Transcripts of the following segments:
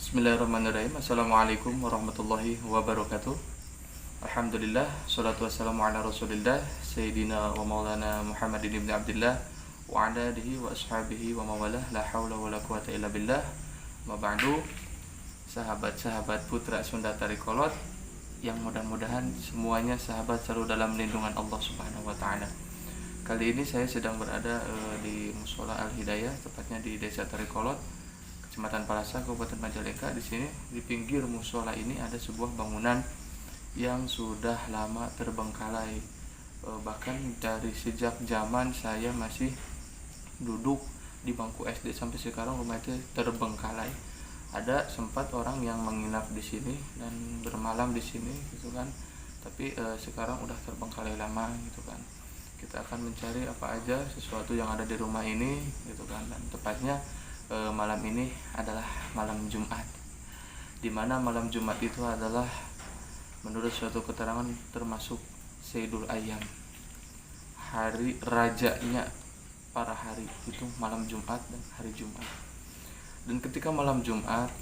Bismillahirrahmanirrahim. Assalamualaikum warahmatullahi wabarakatuh. Alhamdulillah, salatu wassalamu ala rasulillah Sayyidina wa maulana Muhammadin ibn Abdillah wa ala alihi wa ashabihi wa mawalah. La hawla wa la quwata illa billah. Ma ba'du. Sahabat-sahabat Putra Sunda Tarikolot yang mudah-mudahan semuanya sahabat selalu dalam lindungan Allah Subhanahu wa taala. Kali ini saya sedang berada di Musola Al-Hidayah, tepatnya di Desa Tarikolot, Kecamatan Palasa, Kabupaten Majalengka. Di sini di pinggir musola ini ada sebuah bangunan yang sudah lama terbengkalai. Bahkan dari sejak zaman saya masih duduk di bangku SD sampai sekarang rumah itu terbengkalai. Ada sempat orang yang menginap di sini dan bermalam di sini gitu kan. Tapi sekarang udah terbengkalai lama gitu kan. Kita akan mencari apa aja sesuatu yang ada di rumah ini gitu kan. Dan tepatnya malam ini adalah malam Jumat, dimana malam Jumat itu adalah menurut suatu keterangan termasuk Sayyidul Ayyam, hari rajanya para hari, itu malam Jumat dan hari Jumat. Dan ketika malam Jumat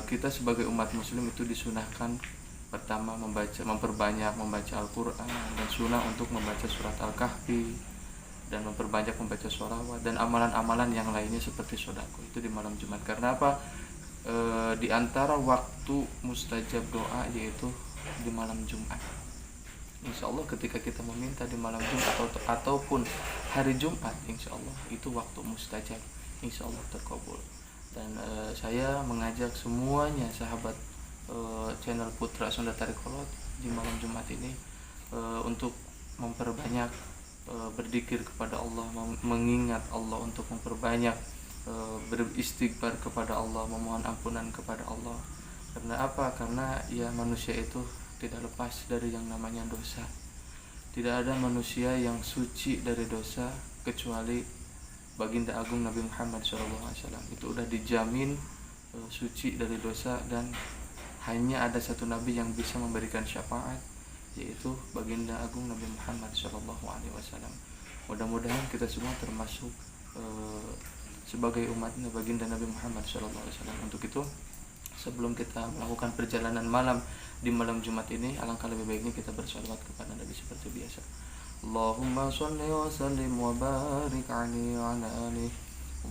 kita sebagai umat muslim itu disunahkan pertama memperbanyak membaca Al-Quran, dan sunnah untuk membaca surat Al-Kahfi, dan memperbanyak membaca sholawat dan amalan-amalan yang lainnya seperti sodako itu di malam Jumat. Karena apa? Di antara waktu mustajab doa yaitu di malam Jumat. Insya Allah ketika kita meminta di malam Jumat ataupun hari Jumat, insya Allah itu waktu mustajab, insya Allah terkabul. Dan saya mengajak semuanya sahabat channel Putra Sunda Tarikolot di malam Jumat ini untuk memperbanyak berzikir kepada Allah, mengingat Allah, untuk memperbanyak beristighfar kepada Allah, memohon ampunan kepada Allah. Karena apa? Karena ya manusia itu tidak lepas dari yang namanya dosa. Tidak ada manusia yang suci dari dosa kecuali baginda agung Nabi Muhammad SAW. Itu udah dijamin suci dari dosa, dan hanya ada satu nabi yang bisa memberikan syafaat, yaitu baginda agung Nabi Muhammad SAW. Mudah-mudahan kita semua termasuk sebagai umatnya baginda Nabi Muhammad SAW. Untuk itu, sebelum kita melakukan perjalanan malam di malam Jumat ini, alangkah lebih baiknya kita bersalawat kepada Nabi seperti biasa. Allahumma sholli wa sallim wa barik alaihi wa ala alihi.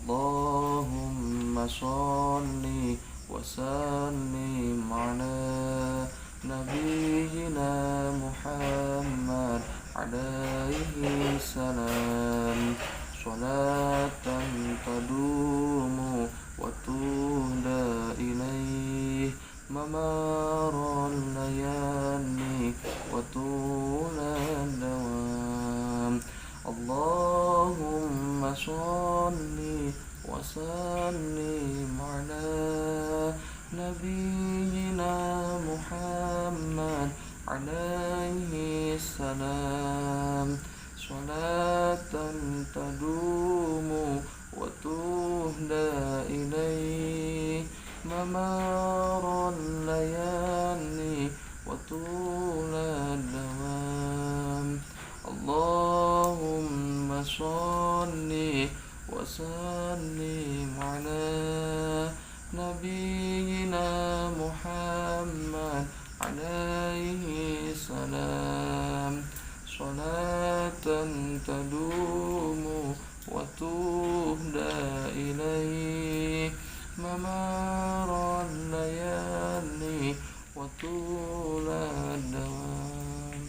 Allahumma sholli wa sallim ala Nabiyyina Muhammad alaihi salam, salatan tadumu wa tuhda ilaih mamaral layani wa tulad dawam. Allahumma sholli wa sallim ala Nabiyyina Muhammad alaihi salam, salatan tadumu wa tuhda ilaih mamaral layani wa tulad dawam. Allahumma sholli wa sallim ala Nabiyyina Muhammad alaihi salam, salatan tadumu wa tuhda ilaih mamaral layali wa tulad dawam.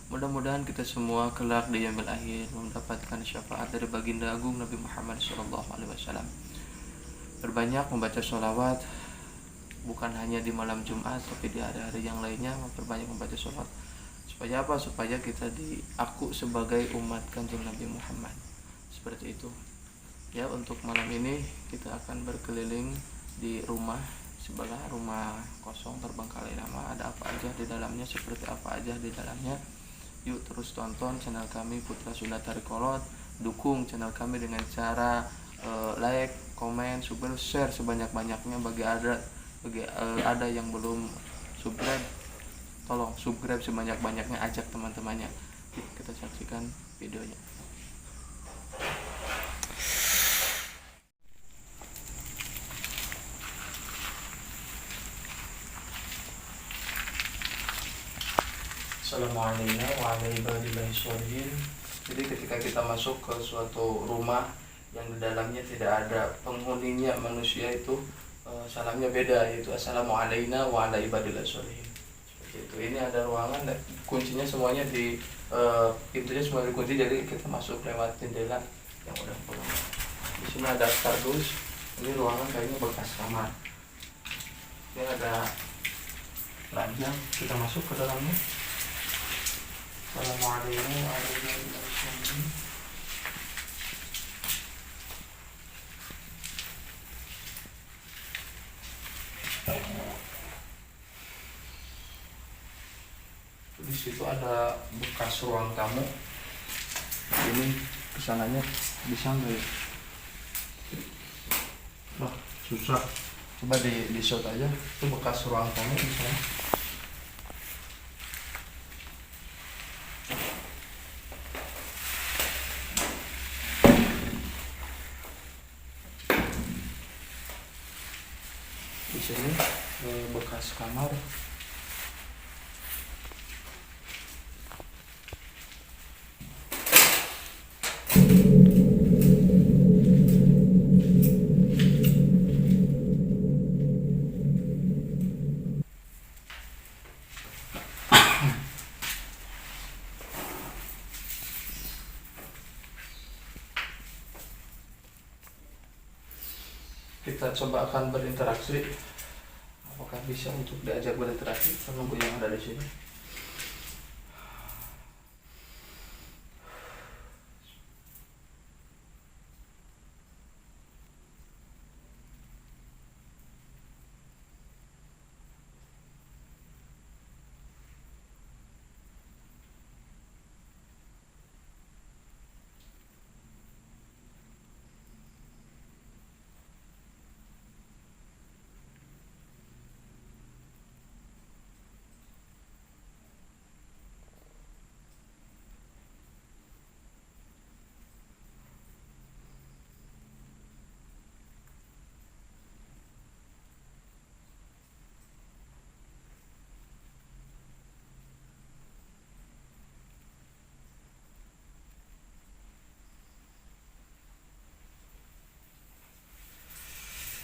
Mudah-mudahan kita semua kelak di yaumil akhir mendapatkan syafaat dari baginda agung Nabi Muhammad SAW. Berbanyak membaca sholawat, bukan hanya di malam Jumat tapi di hari-hari yang lainnya, memperbanyak membaca sholawat. Supaya apa? Supaya kita diaku sebagai umat Kanjeng Nabi Muhammad. Seperti itu. Ya, untuk malam ini kita akan berkeliling di rumah sebelah, rumah kosong terbengkalai lama. Ada apa aja di dalamnya, seperti apa aja di dalamnya. Yuk terus tonton channel kami Putra Sunda Tarikolot. Dukung channel kami dengan cara like, komen, share sebanyak-banyaknya. Bagi ada yang belum subscribe, tolong subscribe sebanyak-banyaknya, ajak teman-temannya. Kita saksikan videonya. Assalamualaikum warahmatullahi wabarakatuh. Jadi ketika kita masuk ke suatu rumah yang di dalamnya tidak ada penghuninya manusia itu, salamnya beda, yaitu Assalamualaikum warahmatullahi wabarakatuh. Seperti itu. Ini ada ruangan, kuncinya semuanya di pintunya semua dikunci, jadi kita masuk lewat jendela yang udah pulang. Di sini ada kardus. Ini ruangan kayaknya bekas kamar. Ini ada ranjang, kita masuk ke dalamnya. Assalamualaikum warahmatullahi wabarakatuh. Di situ ada bekas ruang tamu. Ini kesananya bisa nggak ya? Wah, susah. Coba di shot aja. Itu bekas ruang tamu misalnya. Di sini bekas kamar. Kita coba akan berinteraksi. Apakah bisa untuk diajak berinteraksi? Kita nunggu yang ada di sini.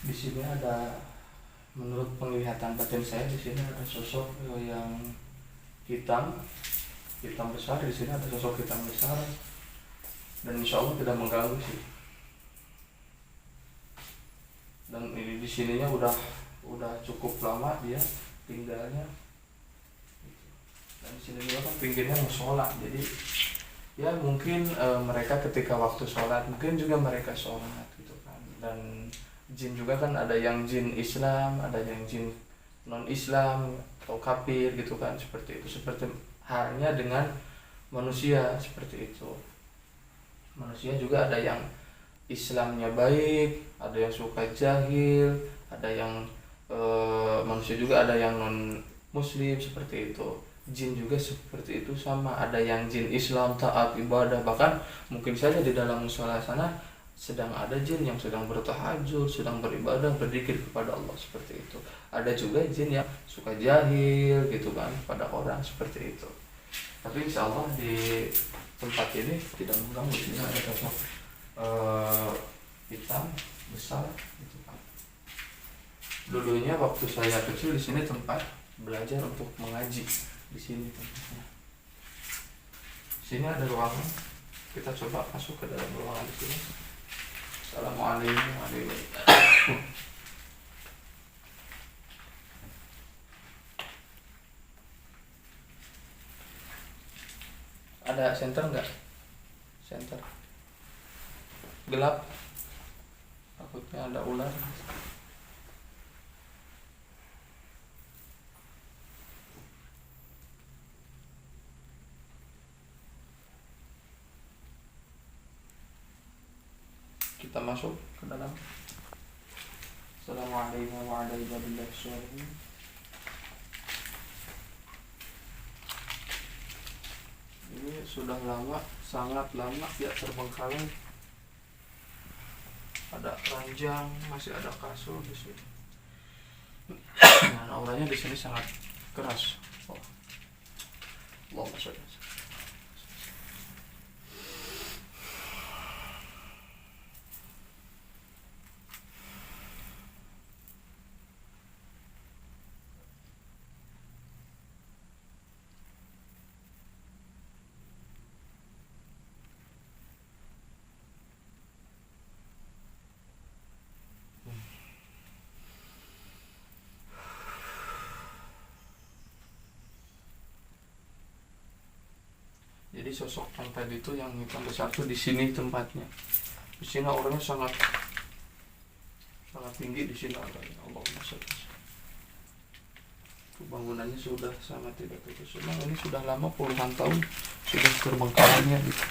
Di sini ada, menurut penglihatan batin saya, di sini ada sosok yang hitam besar. Di sini ada sosok hitam besar, dan insya Allah tidak mengganggu sih. Dan ini di sininya udah cukup lama dia tinggalnya. Dan di sini juga kan pinggirnya musola, jadi ya mungkin mereka ketika waktu sholat mungkin juga mereka sholat gitu kan. Dan jin juga kan ada yang jin Islam, ada yang jin non Islam atau kafir gitu kan, seperti itu. Seperti halnya dengan manusia seperti itu. Manusia juga ada yang Islamnya baik, ada yang suka jahil, ada yang manusia juga ada yang non muslim seperti itu. Jin juga seperti itu sama, ada yang jin Islam taat ibadah, bahkan mungkin saja di dalam musola sana sedang ada jin yang sedang bertahajud, sedang beribadah, berzikir kepada Allah seperti itu. Ada juga jin yang suka jahil gitu kan pada orang seperti itu. Tapi insya Allah di tempat ini tidak mengganggu. Di sini ada sosok hitam besar gitu kan. Dulunya waktu saya kecil di sini tempat belajar untuk mengaji. Di sini tempatnya. Di sini ada ruangan. Kita coba masuk ke dalam ruangan di sini. Assalamualaikum warahmatullahi wabarakatuh. Ada senter nggak? Senter. Gelap. Takutnya ada ular. Kita masuk ke dalam. Assalamualaikum warahmatullahi wabarakatuh. Ini sudah lama, sangat lama ya terbengkalai. Ada ranjang, masih ada kasur di sini. Dan auranya di sini sangat keras. Oh. Allahumma sholli ala sayyidina. Jadi sosok yang tadi itu yang hitam besar tuh di sini tempatnya. Di sini orangnya sangat tinggi di sini orangnya. Allahumma sholli. Bangunannya sudah sangat tidak terus. Memang ini sudah lama puluhan tahun sudah terbengkalainya gitu.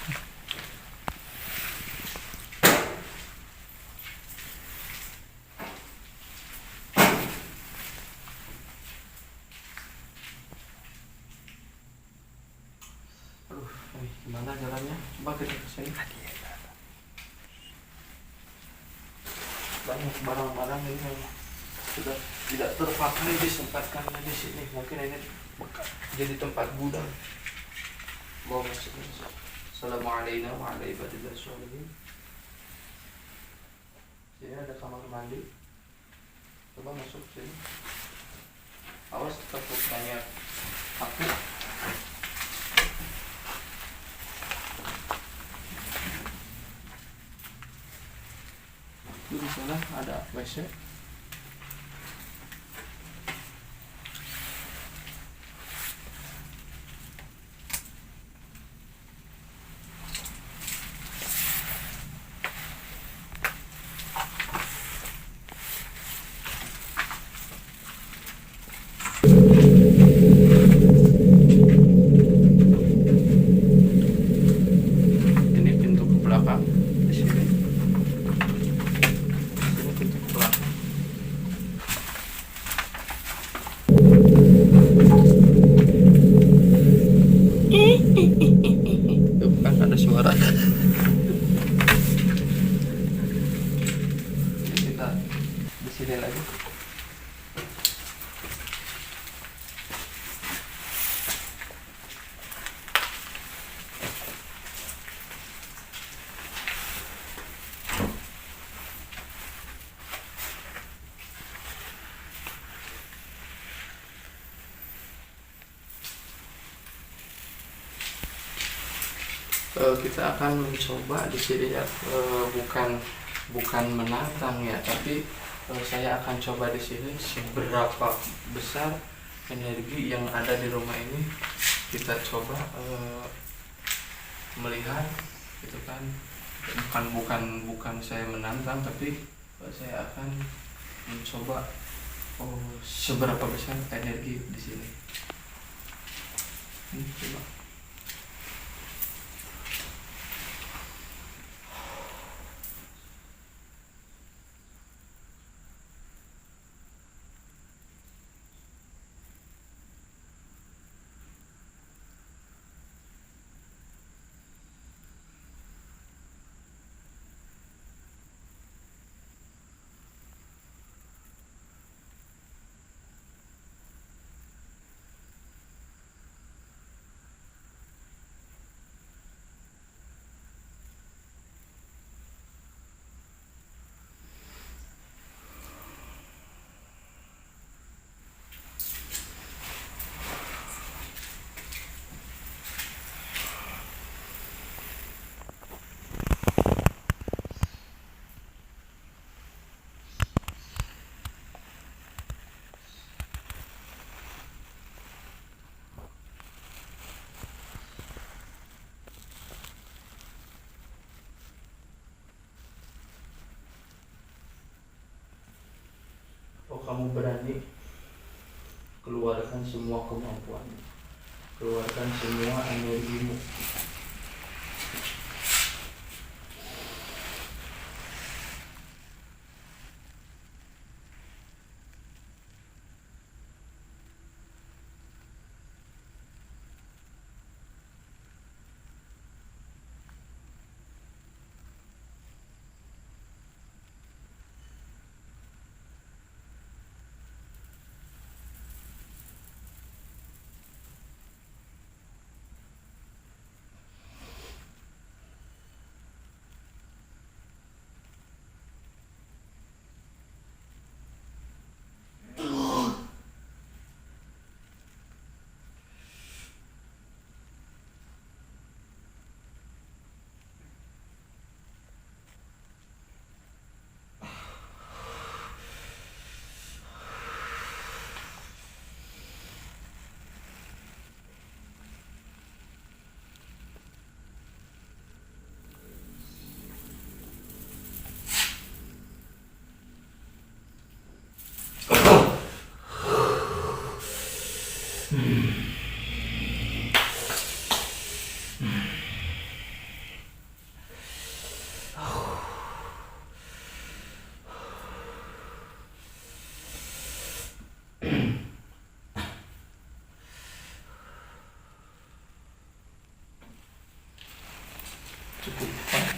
Gimana jalannya? Coba kita kesini. Banyak barang-barang ini yang sudah tidak terpakai disempatkannya di sini. Mungkin ini jadi tempat gudang. Mau masuk. Assalamualaikum warahmatullahi wabarakatuh. Sini ada kamar mandi. Coba masuk sini. Awas takut banyak aku. Di sana ada WC. Ini pintu ke belakang di sini. Bukan ada suara. Kita di sini lagi. Kita akan mencoba di sini ya, bukan menantang ya, tapi saya akan coba di sini seberapa besar energi yang ada di rumah ini. Kita coba melihat, gitu kan. Bukan saya menantang, tapi saya akan mencoba seberapa besar energi di sini. Coba. Kamu berani, keluarkan semua kemampuanmu, keluarkan semua energimu.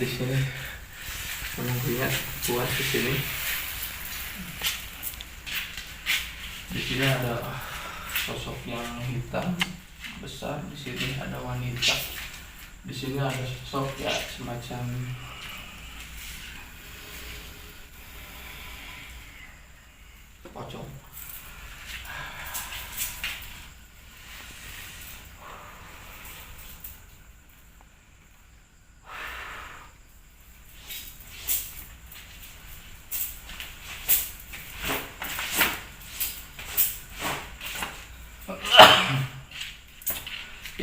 di sini menunggunya kuat di sini. Di sini ada sosok yang hitam besar, di sini ada wanita, di sini ada sosok ya semacam pocong.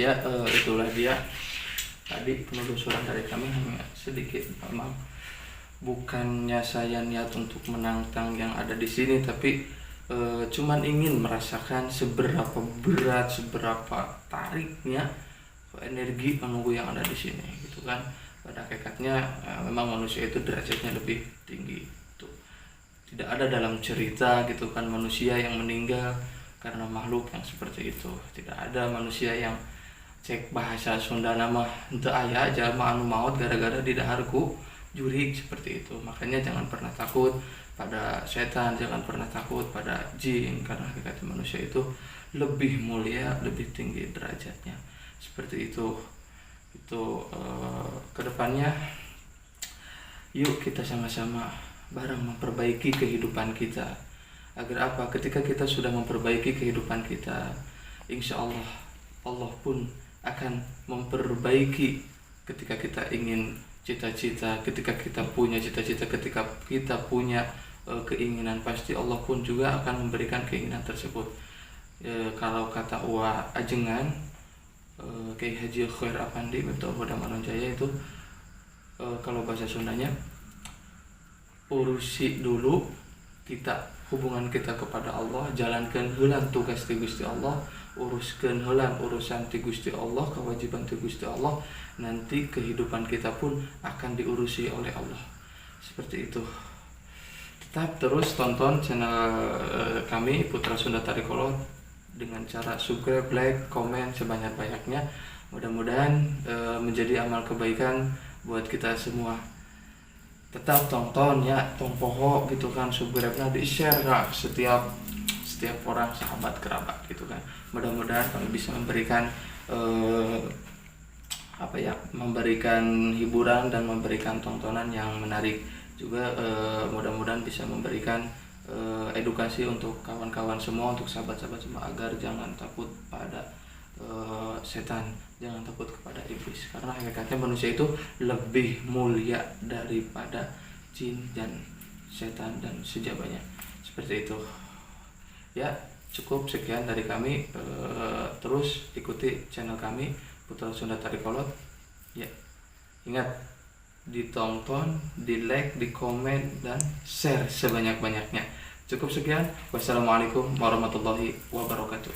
Ya, itulah dia tadi penelusuran dari kami, hanya sedikit memang bukannya saya niat untuk menantang yang ada di sini, tapi cuman ingin merasakan seberapa berat, seberapa tariknya energi menunggu yang ada di sini gitu kan. Pada hakikatnya memang manusia itu derajatnya lebih tinggi itu. Tidak ada dalam cerita gitu kan manusia yang meninggal karena makhluk yang seperti itu. Tidak ada manusia yang cek bahasa Sunda nama henteu aya jalma anu maot gara-gara didahar ku jurig seperti itu. Makanya jangan pernah takut pada setan, jangan pernah takut pada jin, karena hakikat manusia itu lebih mulia, lebih tinggi derajatnya. Seperti itu. Itu kedepannya yuk kita sama-sama bareng memperbaiki kehidupan kita. Agar apa? Ketika kita sudah memperbaiki kehidupan kita, insya Allah Allah pun akan memperbaiki. Ketika kita ingin cita-cita, ketika kita punya cita-cita, ketika kita punya keinginan, pasti Allah pun juga akan memberikan keinginan tersebut. Kalau kata Uwa Ajengan, Kiai Haji Khair Apandi Miftahul Huda Manonjaya itu, kalau bahasa Sundanya, urusi dulu kita hubungan kita kepada Allah, jalankan heula tugas ti Gusti Allah, uruskeun heula urusan ti Gusti Allah, kewajiban ti Gusti Allah, nanti kehidupan kita pun akan diurusi oleh Allah. Seperti itu. Tetap terus tonton channel kami Putra Sunda Tarikolot dengan cara subscribe, like, komen sebanyak-banyaknya. Mudah-mudahan menjadi amal kebaikan buat kita semua. Tetap tonton ya, tong poho gitu kan, subscribe-nya di-share lah setiap orang, sahabat, kerabat gitu kan. Mudah-mudahan kami bisa memberikan memberikan hiburan dan memberikan tontonan yang menarik juga. Mudah-mudahan bisa memberikan edukasi untuk kawan-kawan semua, untuk sahabat-sahabat semua, agar jangan takut pada setan, jangan takut kepada iblis, karena hakikatnya manusia itu lebih mulia daripada jin dan setan dan sejabanya. Seperti itu ya. Cukup sekian dari kami. Terus ikuti channel kami Putra Sunda Tarikolot ya. Ingat, ditonton, di like, di komen, dan share sebanyak-banyaknya. Cukup sekian. Wassalamualaikum warahmatullahi wabarakatuh.